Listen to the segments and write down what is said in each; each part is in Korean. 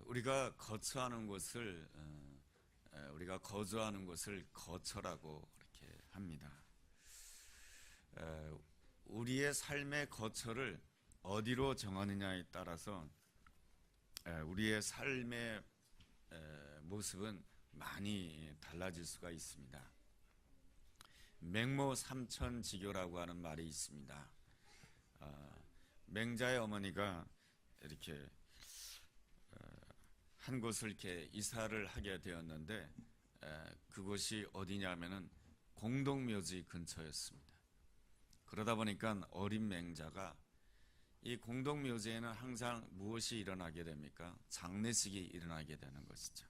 우리가 거주하는 곳을 거처라고 이렇게 합니다. 우리의 삶의 거처를 어디로 정하느냐에 따라서 우리의 삶의 모습은 많이 달라질 수가 있습니다. 맹모 삼천지교라고 하는 말이 있습니다. 맹자의 어머니가 이렇게 한 곳을 이렇게 이사를 하게 되었는데 그곳이 어디냐면은 공동묘지 근처였습니다. 그러다 보니까 어린 맹자가 이 공동묘지에는 항상 무엇이 일어나게 됩니까? 장례식이 일어나게 되는 것이죠.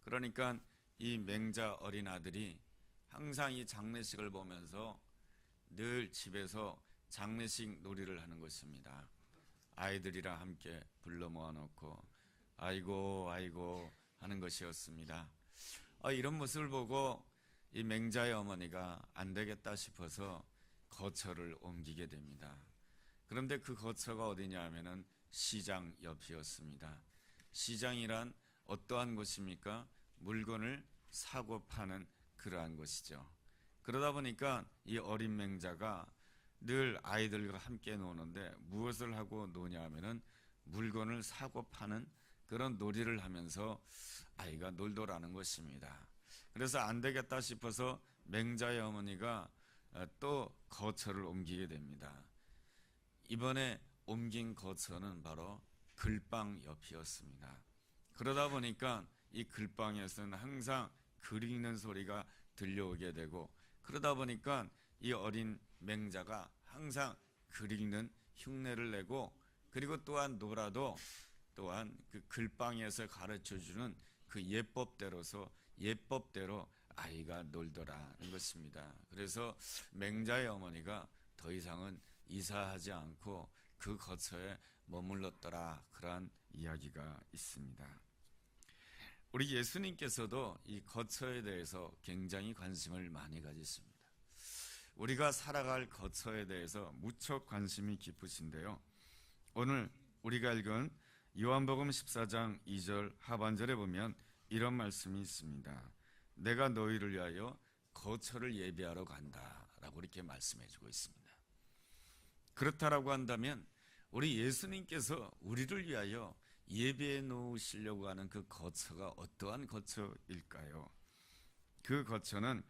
그러니까 이 맹자 어린 아들이 항상 이 장례식을 보면서 늘 집에서 장례식 놀이를 하는 것입니다. 아이들이랑 함께 불러 모아놓고 아이고 아이고 하는 것이었습니다. 이런 모습을 보고 이 맹자의 어머니가 안 되겠다 싶어서 거처를 옮기게 됩니다. 그런데 그 거처가 어디냐 하면은 시장 옆이었습니다. 시장이란 어떠한 곳입니까? 물건을 사고 파는 그러한 곳이죠. 그러다 보니까 이 어린 맹자가 늘 아이들과 함께 노는데 무엇을 하고 노냐 하면은 물건을 사고 파는 그런 놀이를 하면서 아이가 놀더라는 것입니다. 그래서 안 되겠다 싶어서 맹자의 어머니가 또 거처를 옮기게 됩니다. 이번에 옮긴 거처는 바로 글방 옆이었습니다. 그러다 보니까 이 글방에서는 항상 글 읽는 소리가 들려오게 되고 그러다 보니까 이 어린 맹자가 항상 글 읽는 흉내를 내고 그리고 또한 놀아도 또한 그 글방에서 가르쳐주는 그 예법대로 아이가 놀더라는 것입니다. 그래서 맹자의 어머니가 더 이상은 이사하지 않고 그 거처에 머물렀더라 그러한 이야기가 있습니다. 우리 예수님께서도 이 거처에 대해서 굉장히 관심을 많이 가지십니다. 우리가 살아갈 거처에 대해서 무척 관심이 깊으신데요. 오늘 우리가 읽은 요한복음 14장 2절 하반절에 보면 이런 말씀이 있습니다. 내가 너희를 위하여 거처를 예비하러 간다 라고 이렇게 말씀해 주고 있습니다. 그렇다라고 한다면 우리 예수님께서 우리를 위하여 예비해 놓으시려고 하는 그 거처가 어떠한 거처일까요? 그 거처는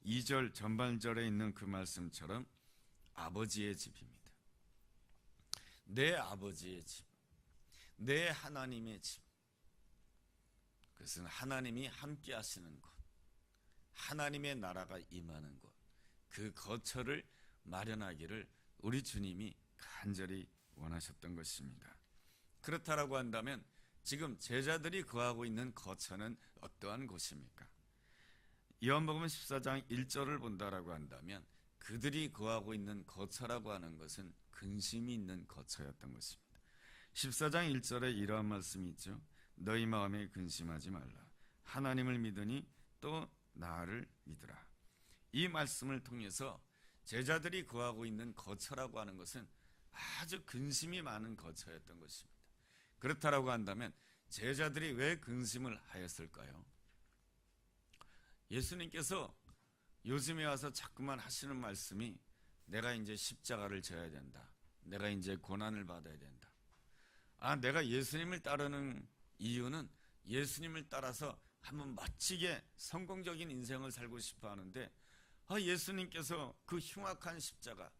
2절 전반절에 있는 그 말씀처럼 아버지의 집입니다. 내 아버지의 집, 내 하나님의 집. 그것은 하나님이 함께 하시는 곳, 하나님의 나라가 임하는 곳, 그 거처를 마련하기를 우리 주님이 간절히 원하셨던 것입니다. 그렇다라고 한다면 지금 제자들이 거하고 있는 거처는 어떠한 곳입니까? 요한복음 14장 1절을 본다라고 한다면 그들이 거하고 있는 거처라고 하는 것은 근심이 있는 거처였던 것입니다. 14장 1절에 이러한 말씀이 있죠. 너희 마음에 근심하지 말라. 하나님을 믿으니 또 나를 믿으라. 이 말씀을 통해서 제자들이 거하고 있는 거처라고 하는 것은 아주 근심이 많은 거처였던 것입니다. 그렇다라고 한다면 제자들이 왜 근심을 하였을까요? 예수님께서 요즘에 와서 자꾸만 하시는 말씀이 내가 이제 십자가를 져야 된다. 내가 이제 고난을 받아야 된다. 내가 예수님을 따르는 이유는 예수님을 따라서 한번 멋지게 성공적인 인생을 살고 싶어 하는데 예수님께서 그 흉악한 십자가,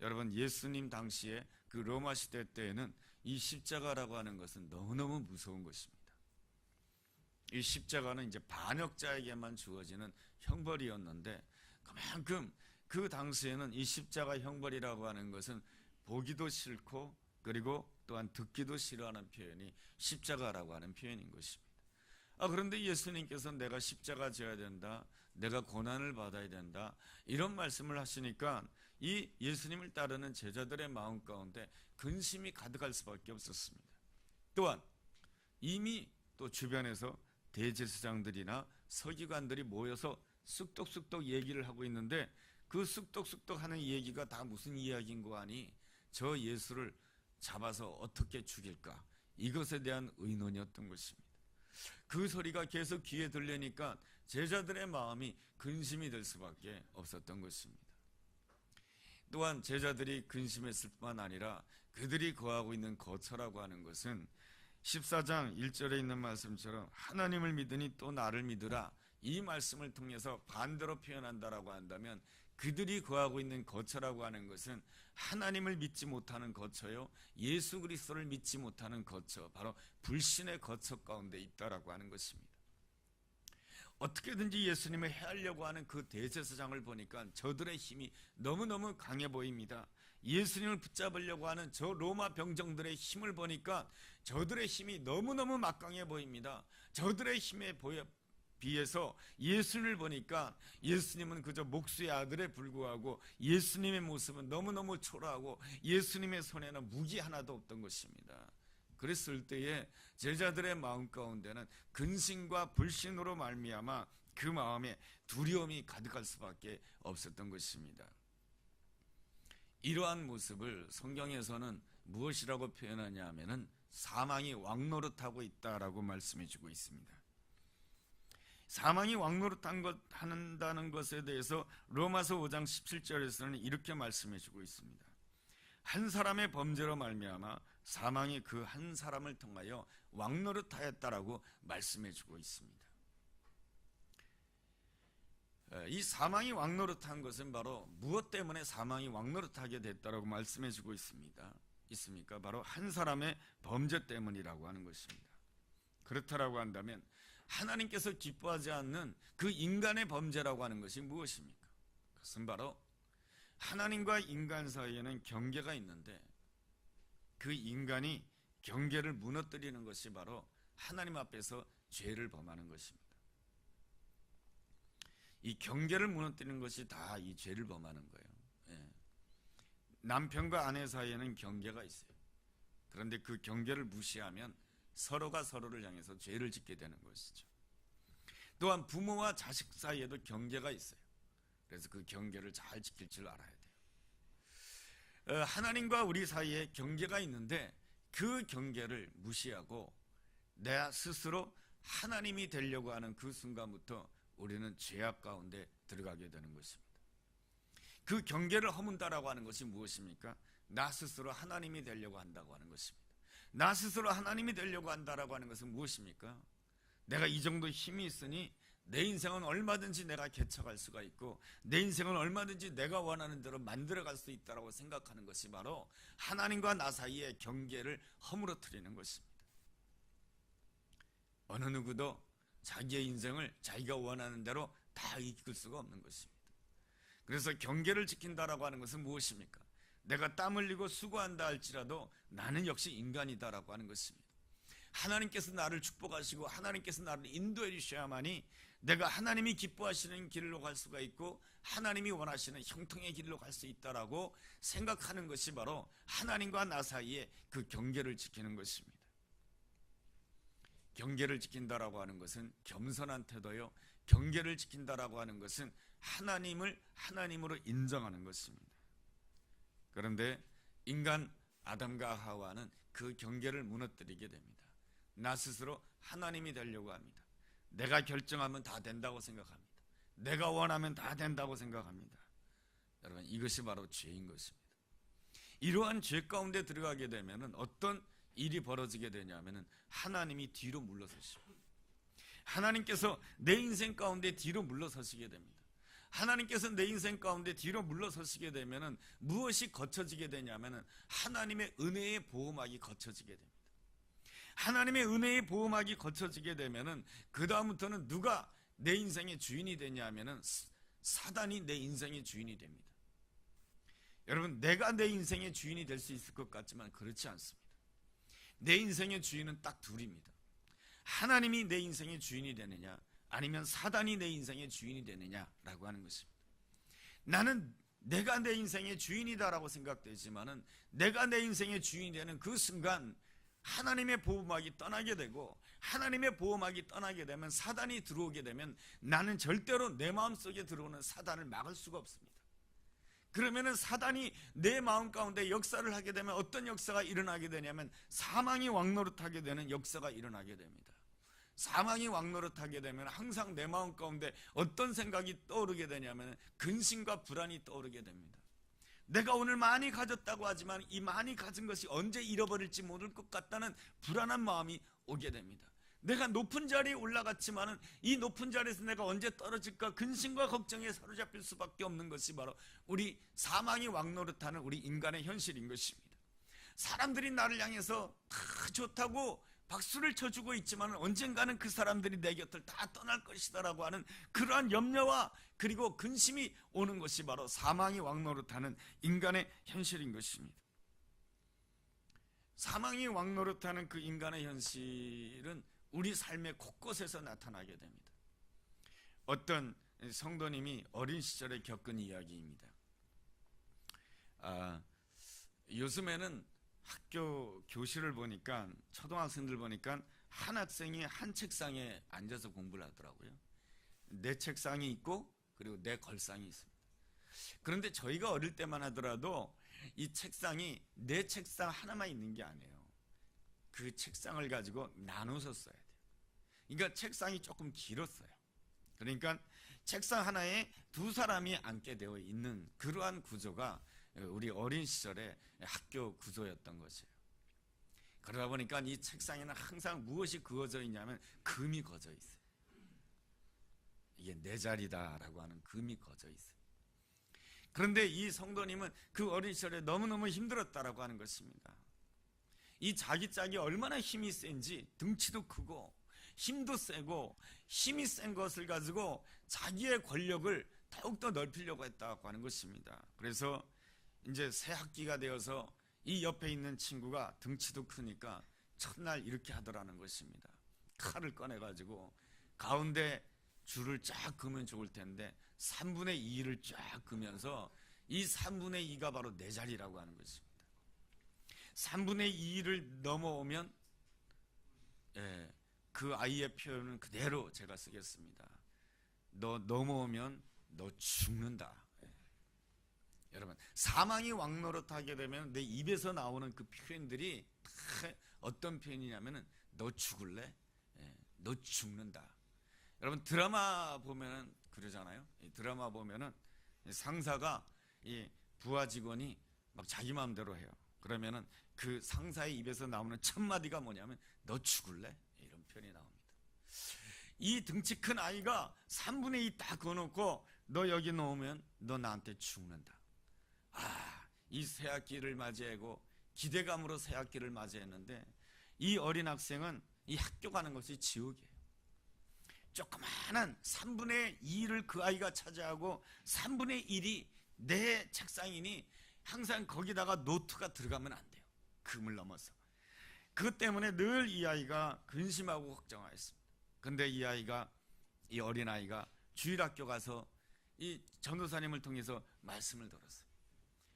여러분 예수님 당시에 그 로마 시대 때에는 이 십자가라고 하는 것은 너무너무 무서운 것입니다. 이 십자가는 이제 반역자에게만 주어지는 형벌이었는데 그만큼 그 당시에는 이 십자가 형벌이라고 하는 것은 보기도 싫고 그리고 또한 듣기도 싫어하는 표현이 십자가라고 하는 표현인 것입니다. 그런데 예수님께서는 내가 십자가 져야 된다, 내가 고난을 받아야 된다 이런 말씀을 하시니까 이 예수님을 따르는 제자들의 마음 가운데 근심이 가득할 수밖에 없었습니다. 또한 이미 또 주변에서 대제사장들이나 서기관들이 모여서 쑥덕쑥덕 얘기를 하고 있는데 그 쑥덕쑥덕 하는 얘기가 다 무슨 이야기인 거 아니? 저 예수를 잡아서 어떻게 죽일까? 이것에 대한 의논이었던 것입니다. 그 소리가 계속 귀에 들리니까 제자들의 마음이 근심이 될 수밖에 없었던 것입니다. 또한 제자들이 근심했을 뿐만 아니라 그들이 거하고 있는 거처라고 하는 것은 14장 1절에 있는 말씀처럼 하나님을 믿으니 또 나를 믿으라, 이 말씀을 통해서 반대로 표현한다라고 한다면 그들이 거하고 있는 거처라고 하는 것은 하나님을 믿지 못하는 거처요, 예수 그리스도를 믿지 못하는 거처, 바로 불신의 거처 가운데 있다라고 하는 것입니다. 어떻게든지 예수님을 해하려고 하는 그 대제사장을 보니까 저들의 힘이 너무너무 강해 보입니다. 예수님을 붙잡으려고 하는 저 로마 병정들의 힘을 보니까 저들의 힘이 너무너무 막강해 보입니다. 저들의 힘에 비해서 예수님을 보니까 예수님은 그저 목수의 아들에 불구하고 예수님의 모습은 너무너무 초라하고 예수님의 손에는 무기 하나도 없던 것입니다. 그랬을 때에 제자들의 마음 가운데는 근심과 불신으로 말미암아 그 마음에 두려움이 가득할 수밖에 없었던 것입니다. 이러한 모습을 성경에서는 무엇이라고 표현하냐 하면은 사망이 왕노릇하고 있다라고 말씀해 주고 있습니다. 사망이 왕노릇한다는 것에 대해서 로마서 5장 17절에서는 이렇게 말씀해 주고 있습니다. 한 사람의 범죄로 말미암아 사망이 그 한 사람을 통하여 왕노릇하였다라고 말씀해 주고 있습니다. 이 사망이 왕노릇한 것은 바로 무엇 때문에 사망이 왕노릇하게 됐다라고 말씀해 주고 있습니까? 바로 한 사람의 범죄 때문이라고 하는 것입니다. 그렇다라고 한다면 하나님께서 기뻐하지 않는 그 인간의 범죄라고 하는 것이 무엇입니까? 그것은 바로 하나님과 인간 사이에는 경계가 있는데 그 인간이 경계를 무너뜨리는 것이 바로 하나님 앞에서 죄를 범하는 것입니다. 이 경계를 무너뜨리는 것이 다 이 죄를 범하는 거예요. 예. 남편과 아내 사이에는 경계가 있어요. 그런데 그 경계를 무시하면 서로가 서로를 향해서 죄를 짓게 되는 것이죠. 또한 부모와 자식 사이에도 경계가 있어요. 그래서 그 경계를 잘 지킬 줄 알아야 돼요. 하나님과 우리 사이에 경계가 있는데 그 경계를 무시하고 내 스스로 하나님이 되려고 하는 그 순간부터 우리는 죄악 가운데 들어가게 되는 것입니다. 그 경계를 허문다라고 하는 것이 무엇입니까? 나 스스로 하나님이 되려고 한다고 하는 것입니다. 나 스스로 하나님이 되려고 한다라고 하는 것은 무엇입니까? 내가 이 정도 힘이 있으니 내 인생은 얼마든지 내가 개척할 수가 있고 내 인생은 얼마든지 내가 원하는 대로 만들어갈 수 있다고 생각하는 것이 바로 하나님과 나 사이의 경계를 허물어뜨리는 것입니다. 어느 누구도 자기의 인생을 자기가 원하는 대로 다 이끌 수가 없는 것입니다. 그래서 경계를 지킨다라고 하는 것은 무엇입니까? 내가 땀 흘리고 수고한다 할지라도 나는 역시 인간이다라고 하는 것입니다. 하나님께서 나를 축복하시고 하나님께서 나를 인도해 주셔야만이 내가 하나님이 기뻐하시는 길로 갈 수가 있고 하나님이 원하시는 형통의 길로 갈 수 있다라고 생각하는 것이 바로 하나님과 나 사이에 그 경계를 지키는 것입니다. 경계를 지킨다라고 하는 것은 겸손한 태도요, 경계를 지킨다라고 하는 것은 하나님을 하나님으로 인정하는 것입니다. 그런데 인간 아담과 하와는 그 경계를 무너뜨리게 됩니다. 나 스스로 하나님이 되려고 합니다. 내가 결정하면 다 된다고 생각합니다. 내가 원하면 다 된다고 생각합니다. 여러분, 이것이 바로 죄인 것입니다. 이러한 죄 가운데 들어가게 되면 어떤 일이 벌어지게 되냐면 하나님이 뒤로 물러서십니다. 하나님께서 내 인생 가운데 뒤로 물러서시게 됩니다. 하나님께서 내 인생 가운데 뒤로 물러서시게 되면 무엇이 거쳐지게 되냐면 하나님의 은혜의 보호막이 거쳐지게 됩니다. 하나님의 은혜의 보호막이 거쳐지게 되면 그 다음부터는 누가 내 인생의 주인이 되냐면 사단이 내 인생의 주인이 됩니다. 여러분, 내가 내 인생의 주인이 될 수 있을 것 같지만 그렇지 않습니다. 내 인생의 주인은 딱 둘입니다. 하나님이 내 인생의 주인이 되느냐, 아니면 사단이 내 인생의 주인이 되느냐라고 하는 것입니다. 나는 내가 내 인생의 주인이다라고 생각되지만은 내가 내 인생의 주인이 되는 그 순간 하나님의 보호막이 떠나게 되고, 하나님의 보호막이 떠나게 되면 사단이 들어오게 되면 나는 절대로 내 마음속에 들어오는 사단을 막을 수가 없습니다. 그러면은 사단이 내 마음 가운데 역사를 하게 되면 어떤 역사가 일어나게 되냐면 사망이 왕노릇하게 되는 역사가 일어나게 됩니다. 사망이 왕노릇하게 되면 항상 내 마음 가운데 어떤 생각이 떠오르게 되냐면 근심과 불안이 떠오르게 됩니다. 내가 오늘 많이 가졌다고 하지만 이 많이 가진 것이 언제 잃어버릴지 모를 것 같다는 불안한 마음이 오게 됩니다. 내가 높은 자리에 올라갔지만은 이 높은 자리에서 내가 언제 떨어질까 근심과 걱정에 사로잡힐 수밖에 없는 것이 바로 우리 사망이 왕노릇하는 우리 인간의 현실인 것입니다. 사람들이 나를 향해서 다 좋다고 박수를 쳐주고 있지만 언젠가는 그 사람들이 내 곁을 다 떠날 것이다라고 하는 그러한 염려와 그리고 근심이 오는 것이 바로 사망이 왕노릇하는 인간의 현실인 것입니다. 사망이 왕노릇하는 그 인간의 현실은 우리 삶의 곳곳에서 나타나게 됩니다. 어떤 성도님이 어린 시절에 겪은 이야기입니다. 요즘에는 학교 교실을 보니까 초등학생들 보니까 한 학생이 한 책상에 앉아서 공부를 하더라고요. 내 책상이 있고 그리고 내 걸상이 있습니다. 그런데 저희가 어릴 때만 하더라도 이 책상이 내 책상 하나만 있는 게 아니에요. 그 책상을 가지고 나눠서 써야 돼요. 그러니까 책상이 조금 길었어요. 그러니까 책상 하나에 두 사람이 앉게 되어 있는 그러한 구조가 우리 어린 시절의 학교 구조였던 것이에요. 그러다 보니까 이 책상에는 항상 무엇이 그어져 있냐면 금이 거져 있어요. 이게 내 자리다라고 하는 금이 거져 있어요. 그런데 이 성도님은 그 어린 시절에 너무너무 힘들었다라고 하는 것입니다. 이 자기 짝이 얼마나 힘이 센지 등치도 크고 힘도 세고 힘이 센 것을 가지고 자기의 권력을 더욱더 넓히려고 했다고 하는 것입니다. 그래서 이제 새 학기가 되어서 이 옆에 있는 친구가 등치도 크니까 첫날 이렇게 하더라는 것입니다. 칼을 꺼내가지고 가운데 줄을 쫙 그으면 좋을 텐데 3분의 2를 쫙 그으면서 이 3분의 2가 바로 내 자리라고 하는 것입니다. 3분의 2를 넘어오면 그 아이의 표현은 그대로 제가 쓰겠습니다. 너 넘어오면 너 죽는다. 여러분, 사망이 왕노릇하게 되면 내 입에서 나오는 그 표현들이 다 어떤 표현이냐면은 너 죽을래? 너 죽는다. 여러분, 드라마 보면은 그러잖아요. 드라마 보면은 상사가 이 부하 직원이 막 자기 마음대로 해요. 그러면은 그 상사의 입에서 나오는 첫 마디가 뭐냐면 너 죽을래? 이런 표현이 나옵니다. 이 등치 큰 아이가 3분의 2 딱 그어놓고 너 여기 놓으면 너 나한테 죽는다. 이 새학기를 맞이하고 기대감으로 새학기를 맞이했는데 이 어린 학생은 이 학교 가는 것이 지옥이에요. 조그마한 3분의 2를 그 아이가 차지하고 3분의 1이 내 책상이니 항상 거기다가 노트가 들어가면 안 돼요. 금을 넘어서. 그것 때문에 늘 이 아이가 근심하고 걱정하였습니다. 근데 이 어린 아이가 주일학교 가서 이 전도사님을 통해서 말씀을 들었어요.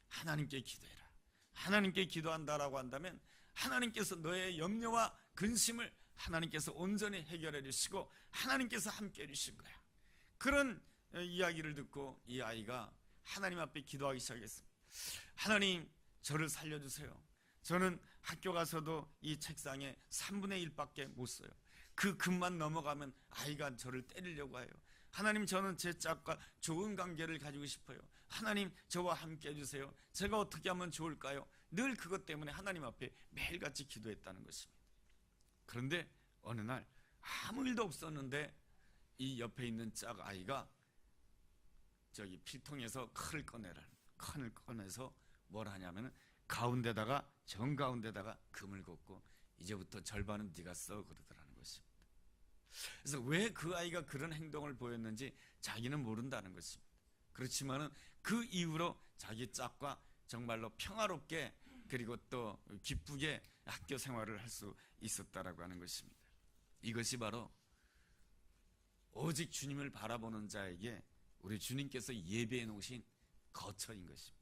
하나님께 기도해라. 하나님께 기도한다라고 한다면 하나님께서 너의 염려와 근심을 하나님께서 온전히 해결해 주시고 하나님께서 함께 해 주실 거야. 그런 이야기를 듣고 이 아이가 하나님 앞에 기도하기 시작했습니다. 하나님, 저를 살려주세요. 저는 학교 가서도 이 책상에 3분의 1밖에 못 써요. 그 금만 넘어가면 아이가 저를 때리려고 해요. 하나님, 저는 제 짝과 좋은 관계를 가지고 싶어요. 하나님, 저와 함께 해주세요. 제가 어떻게 하면 좋을까요? 늘 그것 때문에 하나님 앞에 매일같이 기도했다는 것입니다. 그런데 어느 날 아무 일도 없었는데 이 옆에 있는 짝 아이가 저기 필통에서 칼을 꺼내서 뭘 하냐면 가운데다가 정가운데다가 금을 걷고 이제부터 절반은 네가 써 그러더라는 것입니다. 그래서 왜 그 아이가 그런 행동을 보였는지 자기는 모른다는 것입니다. 그렇지만은 그 이후로 자기 짝과 정말로 평화롭게 그리고 또 기쁘게 학교 생활을 할 수 있었다라고 하는 것입니다. 이것이 바로 오직 주님을 바라보는 자에게 우리 주님께서 예배해 놓으신 거처인 것입니다.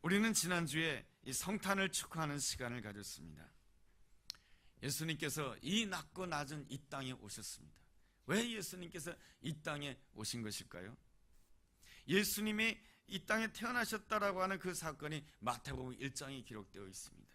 우리는 지난주에 이 성탄을 축하하는 시간을 가졌습니다. 예수님께서 이 낮고 낮은 이 땅에 오셨습니다. 왜 예수님께서 이 땅에 오신 것일까요? 예수님이 이 땅에 태어나셨다라고 하는 그 사건이 마태복음 1장에 기록되어 있습니다.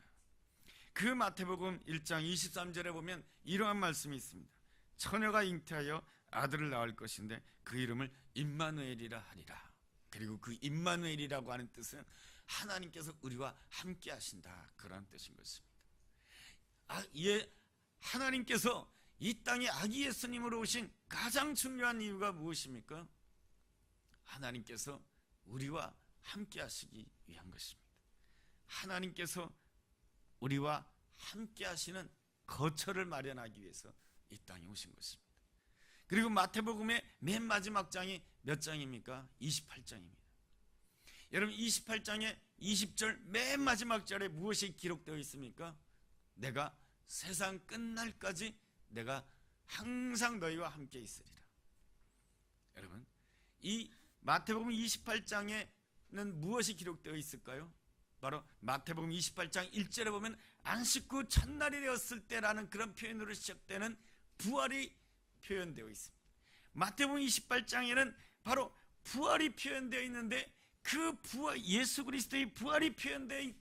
그 마태복음 1장 23절에 보면 이러한 말씀이 있습니다. 처녀가 잉태하여 아들을 낳을 것인데 그 이름을 임마누엘이라 하리라. 그리고 그 임마누엘이라고 하는 뜻은 하나님께서 우리와 함께 하신다, 그런 뜻인 것입니다. 하나님께서 이 땅에 아기 예수님으로 오신 가장 중요한 이유가 무엇입니까? 하나님께서 우리와 함께 하시기 위한 것입니다. 하나님께서 우리와 함께 하시는 거처를 마련하기 위해서 이 땅에 오신 것입니다. 그리고 마태복음의 맨 마지막 장이 몇 장입니까? 28장입니다. 여러분, 28장의 20절 맨 마지막 절에 무엇이 기록되어 있습니까? 내가 세상 끝날까지 내가 항상 너희와 함께 있으리라. 여러분, 이 마태복음 28장에는 무엇이 기록되어 있을까요? 바로 마태복음 28장 1절에 보면 안식 후 첫날이 되었을 때라는 그런 표현으로 시작되는 부활이 표현되어 있습니다. 마태복음 28장에는 바로 부활이 표현되어 있는데, 그 부활, 예수 그리스도의 부활이 표현되어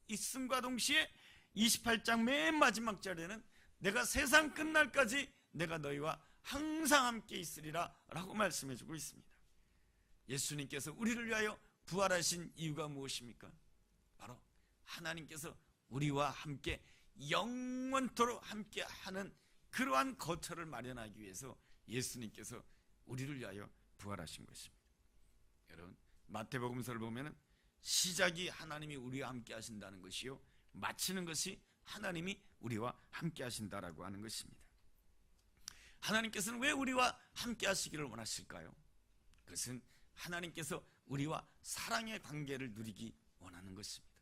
있음과 동시에 28장 맨 마지막 절에는 내가 세상 끝날까지 내가 너희와 항상 함께 있으리라 라고 말씀해 주고 있습니다. 예수님께서 우리를 위하여 부활하신 이유가 무엇입니까? 바로 하나님께서 우리와 함께 영원토록 함께 하는 그러한 거처를 마련하기 위해서 예수님께서 우리를 위하여 부활하신 것입니다. 여러분, 마태복음서를 보면 시작이 하나님이 우리와 함께 하신다는 것이요, 마치는 것이 하나님이 우리와 함께 하신다라고 하는 것입니다. 하나님께서는 왜 우리와 함께 하시기를 원하실까요? 그것은 하나님께서 우리와 사랑의 관계를 누리기 원하는 것입니다.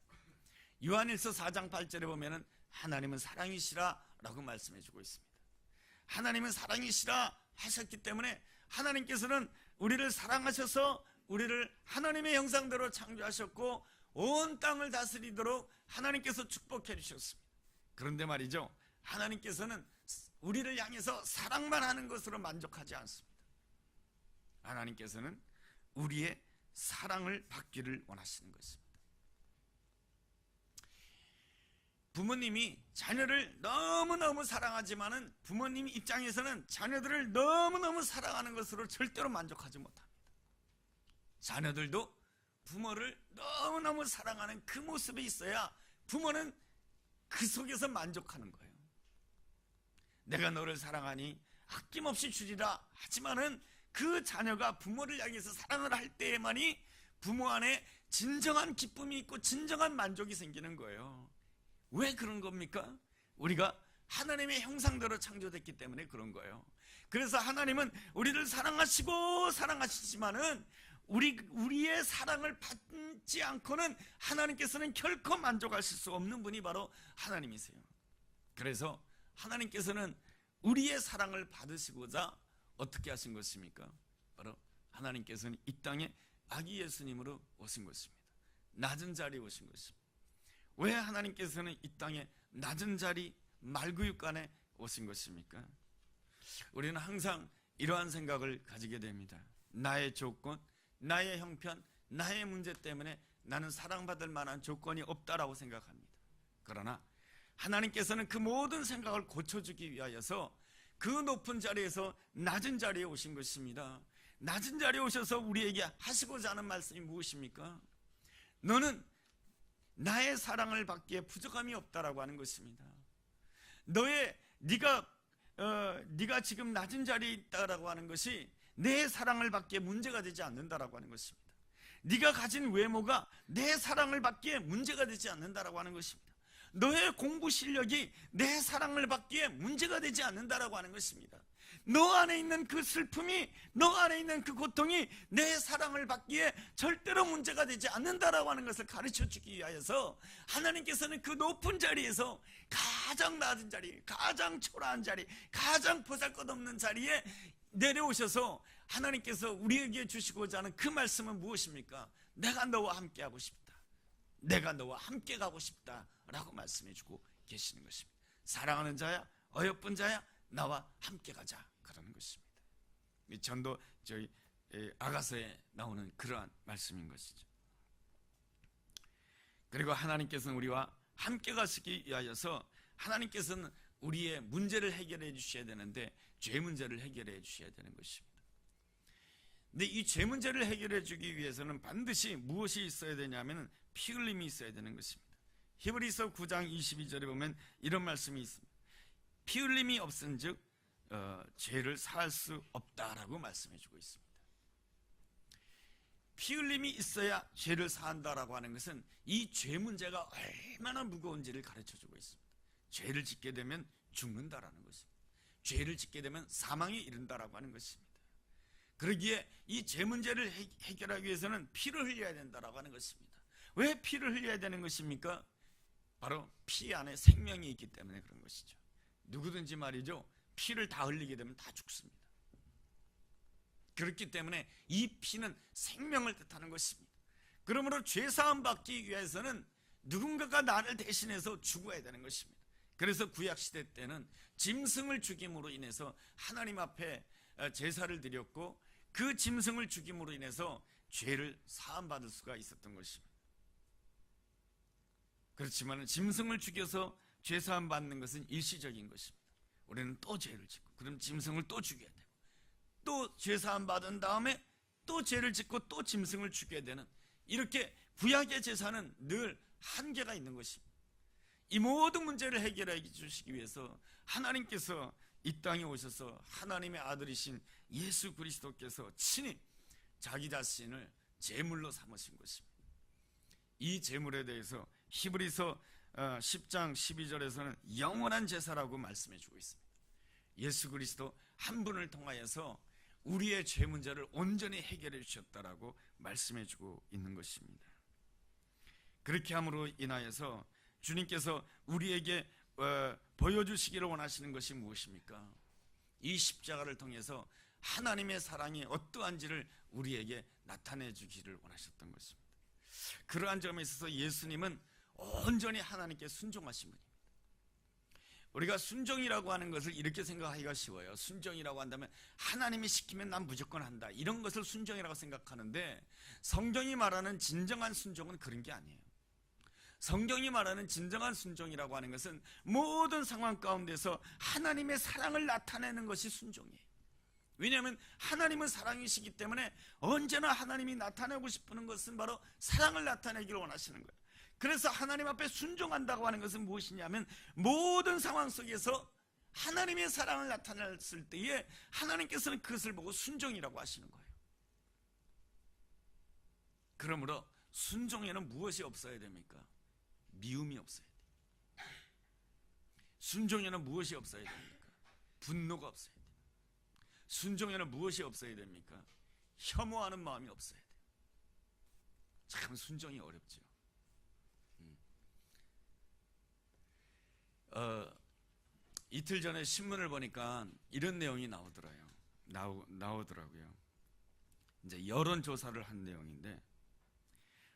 요한일서 4장 8절에 보면 하나님은 사랑이시라 라고 말씀해 주고 있습니다. 하나님은 사랑이시라 하셨기 때문에 하나님께서는 우리를 사랑하셔서 우리를 하나님의 형상대로 창조하셨고 온 땅을 다스리도록 하나님께서 축복해 주셨습니다. 그런데 말이죠, 하나님께서는 우리를 향해서 사랑만 하는 것으로 만족하지 않습니다. 하나님께서는 우리의 사랑을 받기를 원하시는 것입니다. 부모님이 자녀를 너무너무 사랑하지만은 부모님 입장에서는 자녀들을 너무너무 사랑하는 것으로 절대로 만족하지 못합니다. 자녀들도 부모를 너무너무 사랑하는 그 모습이 있어야 부모는 그 속에서 만족하는 거예요. 내가 너를 사랑하니 아낌없이 주리라 하지만은 그 자녀가 부모를 향해서 사랑을 할 때에만이 부모 안에 진정한 기쁨이 있고 진정한 만족이 생기는 거예요. 왜 그런 겁니까? 우리가 하나님의 형상대로 창조됐기 때문에 그런 거예요. 그래서 하나님은 우리를 사랑하시고 사랑하시지만은 우리의 사랑을 받지 않고는 하나님께서는 결코 만족하실 수 없는 분이 바로 하나님이세요. 그래서 하나님께서는 우리의 사랑을 받으시고자 어떻게 하신 것입니까? 바로 하나님께서는 이 땅에 아기 예수님으로 오신 것입니다. 낮은 자리에 오신 것입니다. 왜 하나님께서는 이 땅에 낮은 자리 말구육간에 오신 것입니까? 우리는 항상 이러한 생각을 가지게 됩니다. 나의 조건, 나의 형편, 나의 문제 때문에 나는 사랑받을 만한 조건이 없다라고 생각합니다. 그러나 하나님께서는 그 모든 생각을 고쳐주기 위하여서 그 높은 자리에서 낮은 자리에 오신 것입니다. 낮은 자리에 오셔서 우리에게 하시고자 하는 말씀이 무엇입니까? 너는 나의 사랑을 받기에 부족함이 없다라고 하는 것입니다. 네가 지금 낮은 자리에 있다라고 하는 것이 내 사랑을 받기에 문제가 되지 않는다라고 하는 것입니다. 네가 가진 외모가 내 사랑을 받기에 문제가 되지 않는다라고 하는 것입니다. 너의 공부 실력이 내 사랑을 받기에 문제가 되지 않는다라고 하는 것입니다. 너 안에 있는 그 슬픔이, 너 안에 있는 그 고통이 내 사랑을 받기에 절대로 문제가 되지 않는다라고 하는 것을 가르쳐주기 위하여서 하나님께서는 그 높은 자리에서 가장 낮은 자리, 가장 초라한 자리, 가장 보잘것없는 자리에 내려오셔서 하나님께서 우리에게 주시고자 하는 그 말씀은 무엇입니까? 내가 너와 함께 하고 싶다, 내가 너와 함께 가고 싶다 라고 말씀해 주고 계시는 것입니다. 사랑하는 자야, 어여쁜 자야, 나와 함께 가자 그러는 것입니다. 저희 아가서에 나오는 그러한 말씀인 것이죠. 그리고 하나님께서는 우리와 함께 가시기 위하여서 하나님께서는 우리의 문제를 해결해 주셔야 되는데 죄 문제를 해결해 주셔야 되는 것입니다. 근데 이 죄 문제를 해결해 주기 위해서는 반드시 무엇이 있어야 되냐면 피 흘림이 있어야 되는 것입니다. 히브리서 9장 22절에 보면 이런 말씀이 있습니다. 피 흘림이 없은즉 죄를 사할 수 없다라고 말씀해 주고 있습니다. 피 흘림이 있어야 죄를 사한다라고 하는 것은 이 죄 문제가 얼마나 무거운지를 가르쳐 주고 있습니다. 죄를 짓게 되면 죽는다라는 것입니다. 죄를 짓게 되면 사망에 이른다라고 하는 것입니다. 그러기에 이 죄 문제를 해결하기 위해서는 피를 흘려야 된다라고 하는 것입니다. 왜 피를 흘려야 되는 것입니까? 바로 피 안에 생명이 있기 때문에 그런 것이죠. 누구든지 말이죠, 피를 다 흘리게 되면 다 죽습니다. 그렇기 때문에 이 피는 생명을 뜻하는 것입니다. 그러므로 죄사함 받기 위해서는 누군가가 나를 대신해서 죽어야 되는 것입니다. 그래서 구약시대 때는 짐승을 죽임으로 인해서 하나님 앞에 제사를 드렸고 그 짐승을 죽임으로 인해서 죄를 사함받을 수가 있었던 것입니다. 그렇지만 짐승을 죽여서 죄사함 받는 것은 일시적인 것입니다. 우리는 또 죄를 짓고 그럼 짐승을 또 죽여야 되고 또 죄사함 받은 다음에 또 죄를 짓고 또 짐승을 죽여야 되는, 이렇게 구약의 제사는 늘 한계가 있는 것입니다. 이 모든 문제를 해결해 주시기 위해서 하나님께서 이 땅에 오셔서 하나님의 아들이신 예수 그리스도께서 친히 자기 자신을 제물로 삼으신 것입니다. 이 제물에 대해서 히브리서 10장 12절에서는 영원한 제사라고 말씀해 주고 있습니다. 예수 그리스도 한 분을 통하여서 우리의 죄 문제를 온전히 해결해 주셨다라고 말씀해 주고 있는 것입니다. 그렇게 함으로 인하여서 주님께서 우리에게 보여주시기를 원하시는 것이 무엇입니까? 이 십자가를 통해서 하나님의 사랑이 어떠한지를 우리에게 나타내 주기를 원하셨던 것입니다. 그러한 점에 있어서 예수님은 온전히 하나님께 순종하신 분입니다. 우리가 순종이라고 하는 것을 이렇게 생각하기가 쉬워요. 순종이라고 한다면 하나님이 시키면 난 무조건 한다, 이런 것을 순종이라고 생각하는데 성경이 말하는 진정한 순종은 그런 게 아니에요. 성경이 말하는 진정한 순종이라고 하는 것은 모든 상황 가운데서 하나님의 사랑을 나타내는 것이 순종이에요. 왜냐하면 하나님은 사랑이시기 때문에 언제나 하나님이 나타내고 싶은 것은 바로 사랑을 나타내기를 원하시는 거예요. 그래서 하나님 앞에 순종한다고 하는 것은 무엇이냐면 모든 상황 속에서 하나님의 사랑을 나타냈을 때에 하나님께서는 그것을 보고 순종이라고 하시는 거예요. 그러므로 순종에는 무엇이 없어야 됩니까? 미움이 없어야 돼요. 순종에는 무엇이 없어야 됩니까? 분노가 없어야 돼요. 순종에는 무엇이 없어야 됩니까? 혐오하는 마음이 없어야 돼요. 참 순종이 어렵죠. 이틀 전에 신문을 보니까 이런 내용이 나오더라고요. 이제 여론조사를 한 내용인데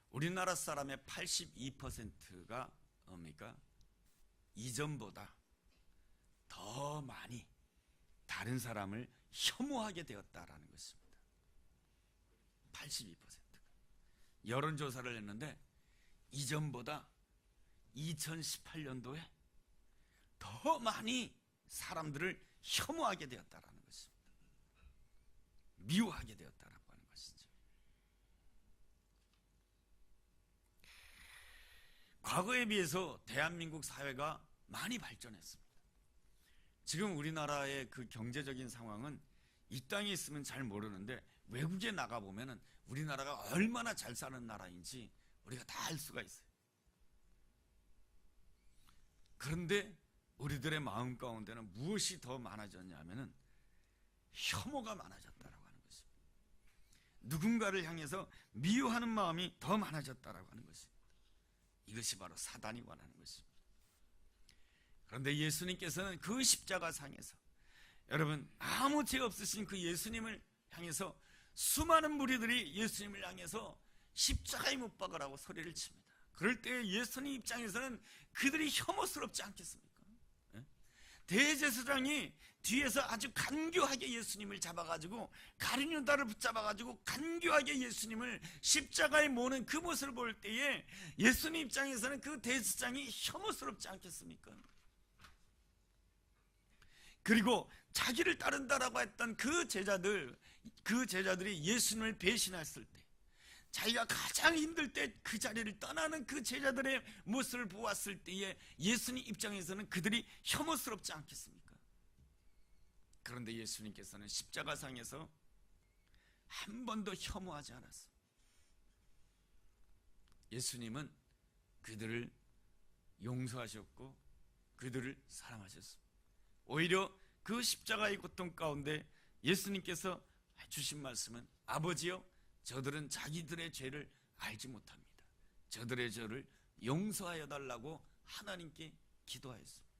우리나라 사람의 82%가 뭡니까? 이전보다 더 많이 다른 사람을 혐오하게 되었다라는 것입니다. 82%가 여론조사를 했는데 이전보다 2018년도에 더 많이 사람들을 혐오하게 되었다라는 것입니다. 미워하게 되었다라고 하는 것이죠. 과거에 비해서 대한민국 사회가 많이 발전했습니다. 지금 우리나라의 그 경제적인 상황은 이 땅에 있으면 잘 모르는데 외국에 나가보면 우리나라가 얼마나 잘 사는 나라인지 우리가 다 알 수가 있어요. 그런데 우리들의 마음 가운데는 무엇이 더 많아졌냐면은 혐오가 많아졌다라고 하는 것입니다. 누군가를 향해서 미워하는 마음이 더 많아졌다라고 하는 것입니다. 이것이 바로 사단이 원하는 것입니다. 그런데 예수님께서는 그 십자가상에서 여러분 아무 죄 없으신 그 예수님을 향해서 수많은 무리들이 예수님을 향해서 십자가에 못 박으라고 소리를 칩니다. 그럴 때 예수님 입장에서는 그들이 혐오스럽지 않겠습니까? 대제사장이 뒤에서 아주 간교하게 예수님을 잡아가지고 가룟유다를 붙잡아가지고 간교하게 예수님을 십자가에 모는 그 모습을 볼 때에 예수님 입장에서는 그 대제사장이 혐오스럽지 않겠습니까? 그리고 자기를 따른다라고 했던 그 제자들이 예수님을 배신했을 때, 자기가 가장 힘들 때 그 자리를 떠나는 그 제자들의 모습을 보았을 때에 예수님 입장에서는 그들이 혐오스럽지 않겠습니까? 그런데 예수님께서는 십자가상에서 한 번도 혐오하지 않았어요. 예수님은 그들을 용서하셨고 그들을 사랑하셨습니다. 오히려 그 십자가의 고통 가운데 예수님께서 해주신 말씀은, 아버지여, 저들은 자기들의 죄를 알지 못합니다. 저들의 죄를 용서하여 달라고 하나님께 기도하였습니다.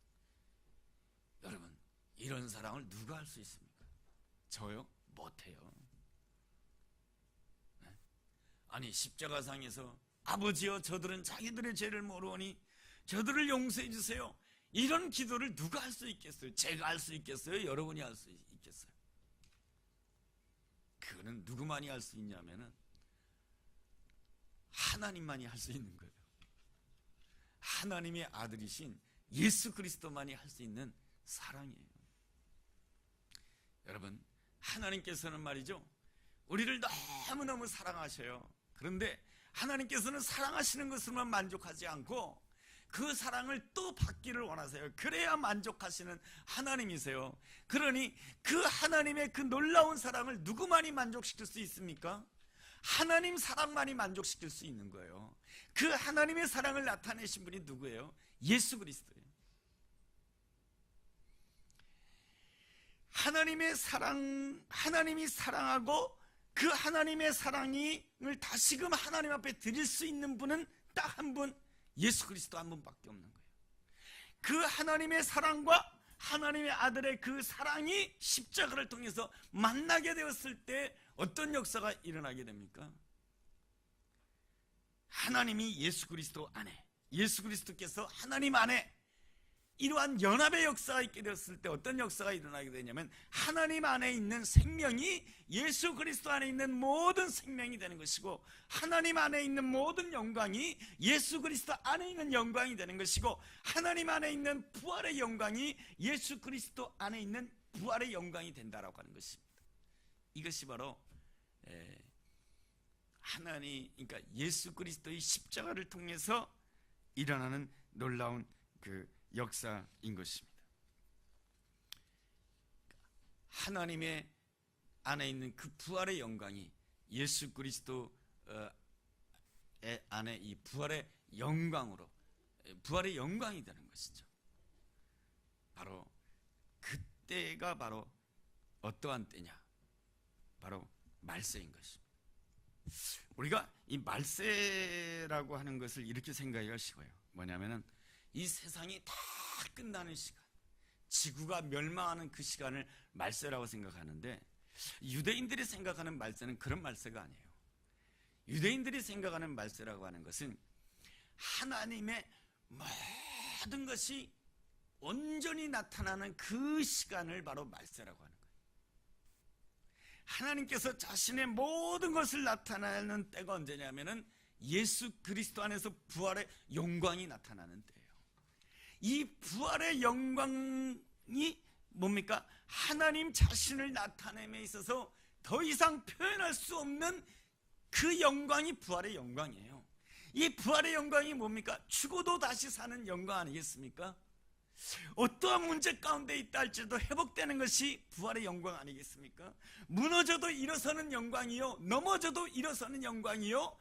여러분, 이런 사랑을 누가 할 수 있습니까? 저요? 못해요. 네? 아니, 십자가상에서 아버지여, 저들은 자기들의 죄를 모르오니 저들을 용서해 주세요, 이런 기도를 누가 할 수 있겠어요? 제가 할 수 있겠어요? 여러분이 할 수 있겠어요? 그거는 누구만이 할 수 있냐면은 하나님만이 할 수 있는 거예요. 하나님의 아들이신 예수 그리스도만이 할 수 있는 사랑이에요. 여러분, 하나님께서는 말이죠, 우리를 너무너무 사랑하셔요. 그런데 하나님께서는 사랑하시는 것으로만 만족하지 않고 그 사랑을 또 받기를 원하세요. 그래야 만족하시는 하나님이세요. 그러니 그 하나님의 그 놀라운 사랑을 누구만이 만족시킬 수 있습니까? 하나님 사랑만이 만족시킬 수 있는 거예요. 그 하나님의 사랑을 나타내신 분이 누구예요? 예수 그리스도예요. 하나님의 사랑, 하나님이 사랑하고 그 하나님의 사랑을 다시금 하나님 앞에 드릴 수 있는 분은 딱 한 분, 예수 그리스도 한 분밖에 없는 거예요. 그 하나님의 사랑과 하나님의 아들의 그 사랑이 십자가를 통해서 만나게 되었을 때 어떤 역사가 일어나게 됩니까? 하나님이 예수 그리스도 안에, 예수 그리스도께서 하나님 안에 이러한 연합의 역사가 있게 되었을 때 어떤 역사가 일어나게 되냐면, 하나님 안에 있는 생명이 예수 그리스도 안에 있는 모든 생명이 되는 것이고, 하나님 안에 있는 모든 영광이 예수 그리스도 안에 있는 영광이 되는 것이고, 하나님 안에 있는 부활의 영광이 예수 그리스도 안에 있는 부활의 영광이 된다라고 하는 것입니다. 이것이 바로 하나님, 그러니까 예수 그리스도의 십자가를 통해서 일어나는 놀라운 그 역사인 것입니다. 하나님의 안에 있는 그 부활의 영광이 예수 그리스도의 안에 이 부활의 영광으로, 부활의 영광이 되는 것이죠. 바로 그때가 바로 어떠한 때냐? 바로 말세인 것입니다. 우리가 이 말세라고 하는 것을 이렇게 생각하기가 쉬워요. 뭐냐면은 이 세상이 다 끝나는 시간, 지구가 멸망하는 그 시간을 말세라고 생각하는데, 유대인들이 생각하는 말세는 그런 말세가 아니에요. 유대인들이 생각하는 말세라고 하는 것은 하나님의 모든 것이 온전히 나타나는 그 시간을 바로 말세라고 하는 거예요. 하나님께서 자신의 모든 것을 나타내는 때가 언제냐면은 예수 그리스도 안에서 부활의 영광이 나타나는 때예요. 이 부활의 영광이 뭡니까? 하나님 자신을 나타냄에 있어서 더 이상 표현할 수 없는 그 영광이 부활의 영광이에요. 이 부활의 영광이 뭡니까? 죽어도 다시 사는 영광 아니겠습니까? 어떠한 문제 가운데 있다 할지라도 회복되는 것이 부활의 영광 아니겠습니까? 무너져도 일어서는 영광이요, 넘어져도 일어서는 영광이요,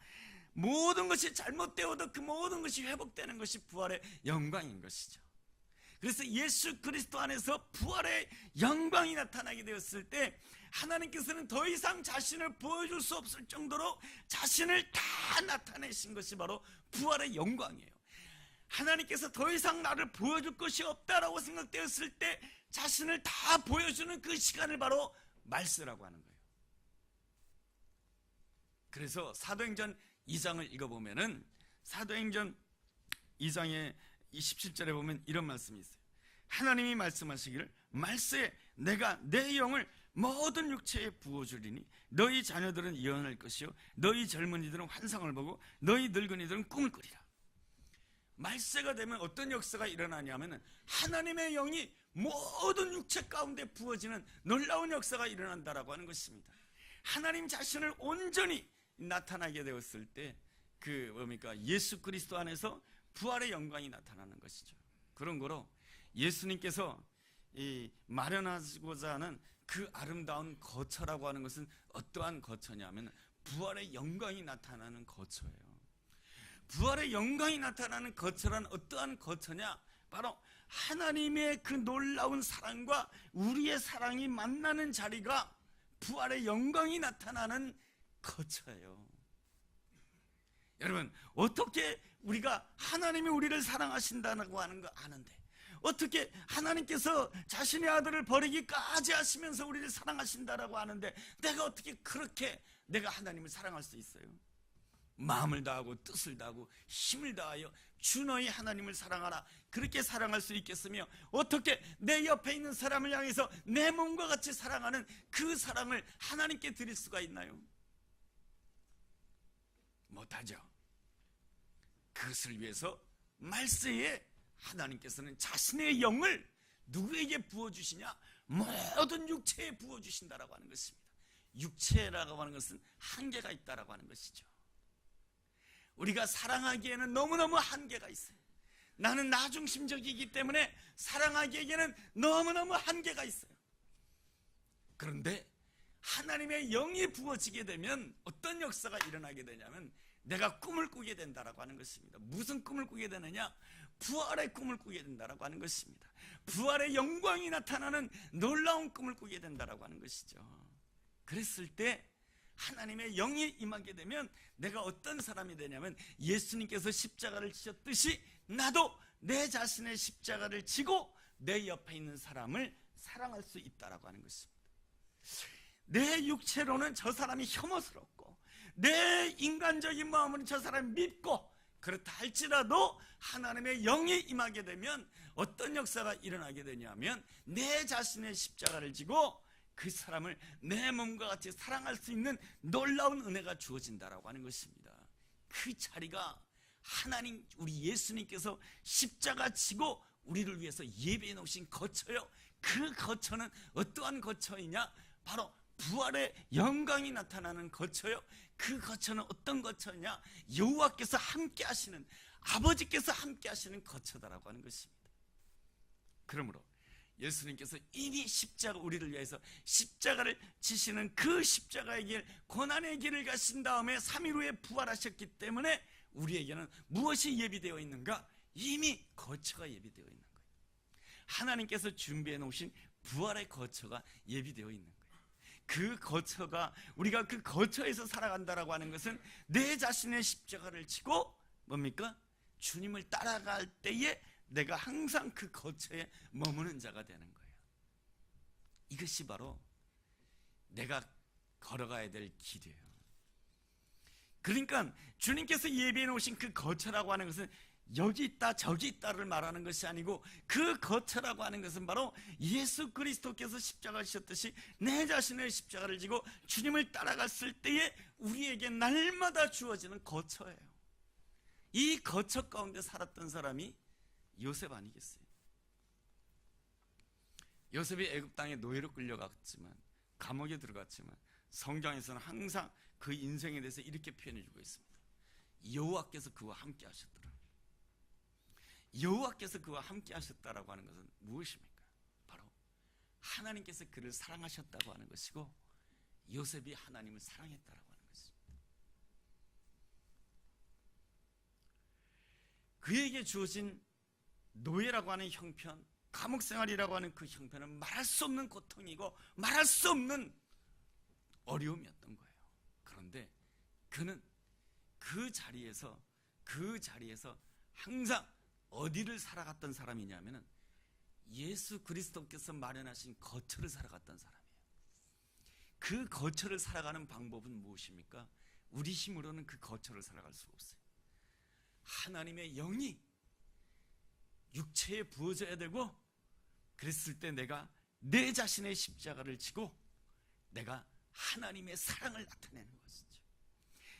모든 것이 잘못되어도 그 모든 것이 회복되는 것이 부활의 영광인 것이죠. 그래서 예수 그리스도 안에서 부활의 영광이 나타나게 되었을 때 하나님께서는 더 이상 자신을 보여줄 수 없을 정도로 자신을 다 나타내신 것이 바로 부활의 영광이에요. 하나님께서 더 이상 나를 보여줄 것이 없다라고 생각되었을 때 자신을 다 보여주는 그 시간을 바로 말세라고 하는 거예요. 그래서 사도행전 2장을 읽어보면은, 사도행전 2장의 27절에 보면 이런 말씀이 있어요. 하나님이 말씀하시기를 말세에 내가 내 영을 모든 육체에 부어주리니 너희 자녀들은 예언할 것이요 너희 젊은이들은 환상을 보고 너희 늙은이들은 꿈을 꾸리라. 말세가 되면 어떤 역사가 일어나냐면 하나님의 영이 모든 육체 가운데 부어지는 놀라운 역사가 일어난다라고 하는 것입니다. 하나님 자신을 온전히 나타나게 되었을 때 뭡니까? 예수 그리스도 안에서 부활의 영광이 나타나는 것이죠. 그런 거로 예수님께서 마련하시고자 하는 그 아름다운 거처라고 하는 것은 어떠한 거처냐면 부활의 영광이 나타나는 거처예요. 부활의 영광이 나타나는 거처란 어떠한 거처냐? 바로 하나님의 그 놀라운 사랑과 우리의 사랑이 만나는 자리가 부활의 영광이 나타나는 거처예요. 여러분, 어떻게 우리가 하나님이 우리를 사랑하신다고 하는 거 아는데 어떻게 하나님께서 자신의 아들을 버리기까지 하시면서 우리를 사랑하신다라고 하는데 내가 어떻게 그렇게 내가 하나님을 사랑할 수 있어요? 마음을 다하고 뜻을 다하고 힘을 다하여 주 너희 하나님을 사랑하라, 그렇게 사랑할 수 있겠으며 어떻게 내 옆에 있는 사람을 향해서 내 몸과 같이 사랑하는 그 사랑을 하나님께 드릴 수가 있나요? 못하죠. 그것을 위해서 말세에 하나님께서는 자신의 영을 누구에게 부어주시냐? 모든 육체에 부어주신다라고 하는 것입니다. 육체라고 하는 것은 한계가 있다라고 하는 것이죠. 우리가 사랑하기에는 너무너무 한계가 있어요. 나는 나중심적이기 때문에 사랑하기에는 너무너무 한계가 있어요. 그런데 하나님의 영이 부어지게 되면 어떤 역사가 일어나게 되냐면 내가 꿈을 꾸게 된다라고 하는 것입니다. 무슨 꿈을 꾸게 되느냐? 부활의 꿈을 꾸게 된다라고 하는 것입니다. 부활의 영광이 나타나는 놀라운 꿈을 꾸게 된다라고 하는 것이죠. 그랬을 때 하나님의 영이 임하게 되면 내가 어떤 사람이 되냐면 예수님께서 십자가를 지셨듯이 나도 내 자신의 십자가를 지고 내 옆에 있는 사람을 사랑할 수 있다라고 하는 것입니다. 내 육체로는 저 사람이 혐오스럽고 내 인간적인 마음으로는 저 사람이 밉고 그렇다 할지라도 하나님의 영이 임하게 되면 어떤 역사가 일어나게 되냐면 내 자신의 십자가를 지고 그 사람을 내 몸과 같이 사랑할 수 있는 놀라운 은혜가 주어진다라고 하는 것입니다. 그 자리가 하나님 우리 예수님께서 십자가 지고 우리를 위해서 예배해 놓으신 거처요. 그 거처는 어떠한 거처이냐? 바로 부활의 영광이 나타나는 거처요. 그 거처는 어떤 거처냐? 여호와께서 함께 하시는, 아버지께서 함께 하시는 거처다라고 하는 것입니다. 그러므로 예수님께서 이미 십자가 우리를 위해서 십자가를 지시는 그 십자가의 길, 고난의 길을 가신 다음에 3일 후에 부활하셨기 때문에 우리에게는 무엇이 예비되어 있는가? 이미 거처가 예비되어 있는 거예요. 하나님께서 준비해 놓으신 부활의 거처가 예비되어 있는 거예요. 그 거처가, 우리가 그 거처에서 살아간다라고 하는 것은 내 자신의 십자가를 지고 뭡니까? 주님을 따라갈 때에 내가 항상 그 거처에 머무는 자가 되는 거예요. 이것이 바로 내가 걸어가야 될 길이에요. 그러니까 주님께서 예비해 놓으신 그 거처라고 하는 것은 여기 있다 저기 있다를 말하는 것이 아니고 그 거처라고 하는 것은 바로 예수 그리스도께서 십자가를 지셨듯이 내 자신의 십자가를 지고 주님을 따라갔을 때에 우리에게 날마다 주어지는 거처예요. 이 거처 가운데 살았던 사람이 요셉 아니겠어요? 요셉이 애굽 땅에 노예로 끌려갔지만, 감옥에 들어갔지만 성경에서는 항상 그 인생에 대해서 이렇게 표현해주고 있습니다. 여호와께서 그와 함께 하셨더라. 여호와께서 그와 함께 하셨다라고 하는 것은 무엇입니까? 바로 하나님께서 그를 사랑하셨다고 하는 것이고 요셉이 하나님을 사랑했다라고 하는 것입니다. 그에게 주어진 노예라고 하는 형편, 감옥생활이라고 하는 그 형편은 말할 수 없는 고통이고 말할 수 없는 어려움이었던 거예요. 그런데 그는 그 자리에서 항상 어디를 살아갔던 사람이냐면은 예수 그리스도께서 마련하신 거처를 살아갔던 사람이에요. 그 거처를 살아가는 방법은 무엇입니까? 우리 힘으로는 그 거처를 살아갈 수가 없어요. 하나님의 영이 육체에 부어져야 되고 그랬을 때 내가 내 자신의 십자가를 지고 내가 하나님의 사랑을 나타내는 것이죠.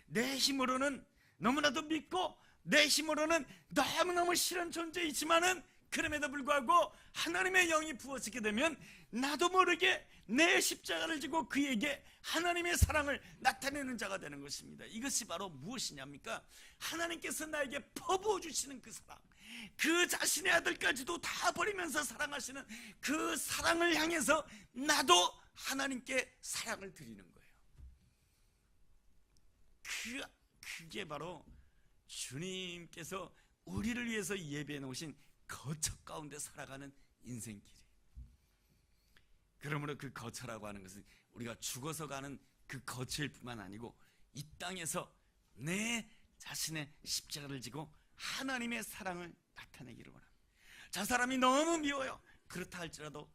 내 힘으로는 너무나도 믿고 내 힘으로는 너무너무 싫은 존재이지만은 그럼에도 불구하고 하나님의 영이 부어지게 되면 나도 모르게 내 십자가를 지고 그에게 하나님의 사랑을 나타내는 자가 되는 것입니다. 이것이 바로 무엇이냐입니까? 하나님께서 나에게 퍼부어 주시는 그 사랑, 그 자신의 아들까지도 다 버리면서 사랑하시는 그 사랑을 향해서 나도 하나님께 사랑을 드리는 거예요. 그게 바로 주님께서 우리를 위해서 예배해 놓으신 거처 가운데 살아가는 인생길이에요. 그러므로 그 거처라고 하는 것은 우리가 죽어서 가는 그 거처일 뿐만 아니고 이 땅에서 내 자신의 십자가를 지고 하나님의 사랑을 나타내기를 원합니다. 저 사람이 너무 미워요. 그렇다 할지라도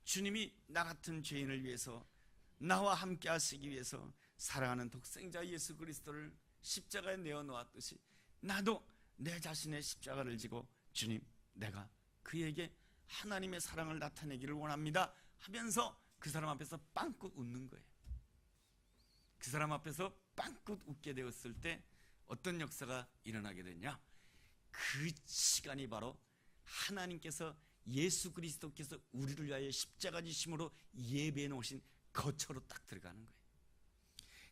주님이 나 같은 죄인을 위해서 나와 함께 하시기 위해서 사랑하는 독생자 예수 그리스도를 십자가에 내어놓았듯이 나도 내 자신의 십자가를 지고 주님, 내가 그에게 하나님의 사랑을 나타내기를 원합니다 하면서 그 사람 앞에서 빵긋 웃는 거예요. 그 사람 앞에서 빵긋 웃게 되었을 때 어떤 역사가 일어나게 되냐? 그 시간이 바로 하나님께서 예수 그리스도께서 우리를 위하여 십자가 지심으로 예배해 놓으신 거처로 딱 들어가는 거예요.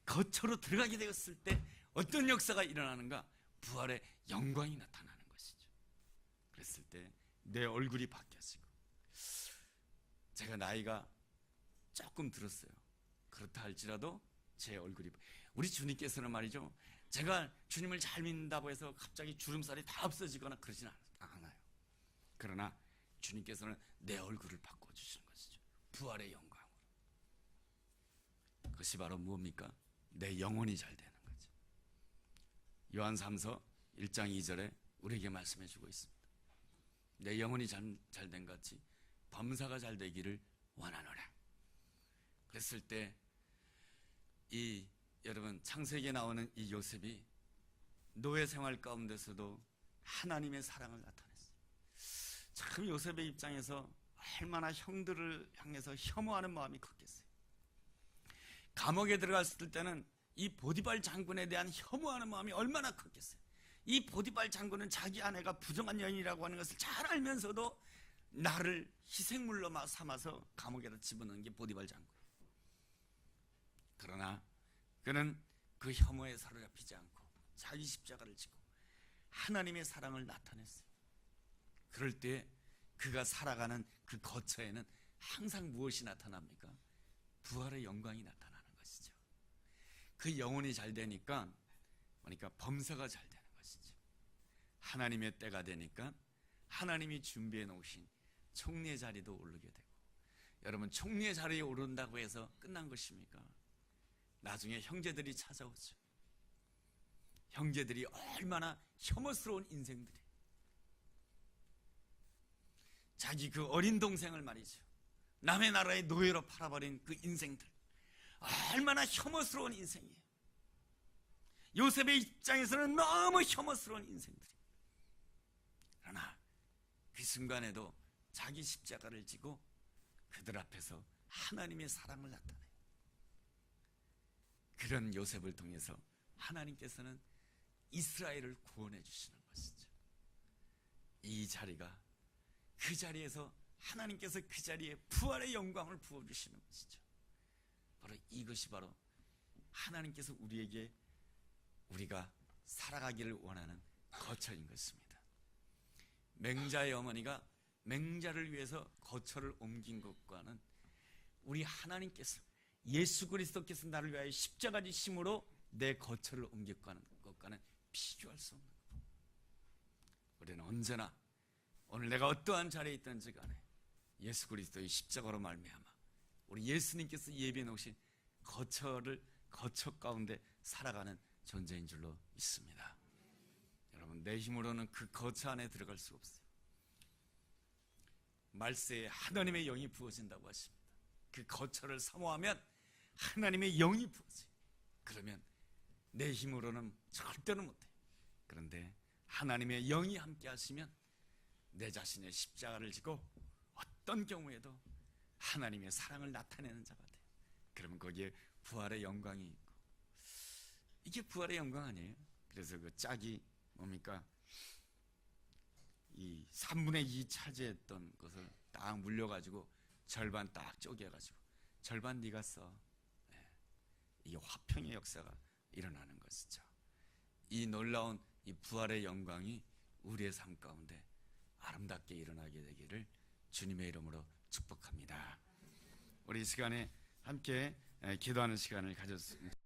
거처로 들어가게 되었을 때 어떤 역사가 일어나는가? 부활의 영광이 나타나는 것이죠. 그랬을 때 내 얼굴이 바뀌어지고, 제가 나이가 조금 들었어요. 그렇다 할지라도 제 얼굴이, 우리 주님께서는 말이죠, 제가 주님을 잘 믿는다고 해서 갑자기 주름살이 다 없어지거나 그러지는 않아요. 그러나 주님께서는 내 얼굴을 바꿔주시는 것이죠. 부활의 영광으로. 그것이 바로 무엇입니까? 내 영혼이 잘 되는 거죠. 요한 3서 1장 2절에 우리에게 말씀해 주고 있습니다. 내 영혼이 잘 된 같이 범사가 잘 되기를 원하노라. 그랬을 때 여러분 창세기에 나오는 이 요셉이 노예 생활 가운데서도 하나님의 사랑을 나타냈어요. 참 요셉의 입장에서 얼마나 형들을 향해서 혐오하는 마음이 컸겠어요. 감옥에 들어갔을 때는 이 보디발 장군에 대한 혐오하는 마음이 얼마나 컸겠어요. 이 보디발 장군은 자기 아내가 부정한 여인이라고 하는 것을 잘 알면서도 나를 희생물로 삼아서 감옥에다 집어넣은 게 보디발 장군이에요. 그러나 그는 그 혐오에 사로잡히지 않고 자기 십자가를 지고 하나님의 사랑을 나타냈어요. 그럴 때 그가 살아가는 그 거처에는 항상 무엇이 나타납니까? 부활의 영광이 나타나는 것이죠. 그 영혼이 잘 되니까, 그러니까 범사가 잘 되는 것이죠. 하나님의 때가 되니까 하나님이 준비해 놓으신 총리의 자리도 오르게 되고, 여러분 총리의 자리에 오른다고 해서 끝난 것입니까? 나중에 형제들이 찾아오죠. 형제들이 얼마나 혐오스러운 인생들이에요. 자기 그 어린 동생을 말이죠, 남의 나라의 노예로 팔아버린 그 인생들, 얼마나 혐오스러운 인생이에요. 요셉의 입장에서는 너무 혐오스러운 인생들이에요. 그러나 그 순간에도 자기 십자가를 지고 그들 앞에서 하나님의 사랑을 나타내요. 그런 요셉을 통해서 하나님께서는 이스라엘을 구원해 주시는 것이죠. 이 자리가, 그 자리에서 하나님께서 그 자리에 부활의 영광을 부어주시는 것이죠. 바로 이것이 바로 하나님께서 우리에게, 우리가 살아가기를 원하는 거처인 것입니다. 맹자의 어머니가 맹자를 위해서 거처를 옮긴 것과는, 우리 하나님께서 예수 그리스도께서 나를 위하여 십자가 지심으로 내 거처를 옮겼다는 것과는 비교할 수 없는 것. 우리는 언제나 오늘 내가 어떠한 자리에 있든지 간에 예수 그리스도의 십자가로 말미암아 우리 예수님께서 예비해 놓으신 거처 가운데 살아가는 존재인 줄로 믿습니다. 여러분, 내 힘으로는 그 거처 안에 들어갈 수가 없어요. 말세에 하나님의 영이 부어진다고 하십니다. 그 거처를 사모하면 하나님의 영이 부어져요. 그러면 내 힘으로는 절대로 못해요. 그런데 하나님의 영이 함께 하시면 내 자신의 십자가를 지고 어떤 경우에도 하나님의 사랑을 나타내는 자가 돼요. 그러면 거기에 부활의 영광이 있고, 이게 부활의 영광 아니에요? 그래서 그 짝이 뭡니까? 이 3분의 2 차지했던 것을 딱 물려가지고 절반 딱 쪼개가지고 절반 네가 써. 이게 화평의 역사가 일어나는 것이죠. 이 놀라운 이 부활의 영광이 우리의 삶 가운데 아름답게 일어나게 되기를 주님의 이름으로 축복합니다. 우리 이 시간에 함께 기도하는 시간을 가졌습니다.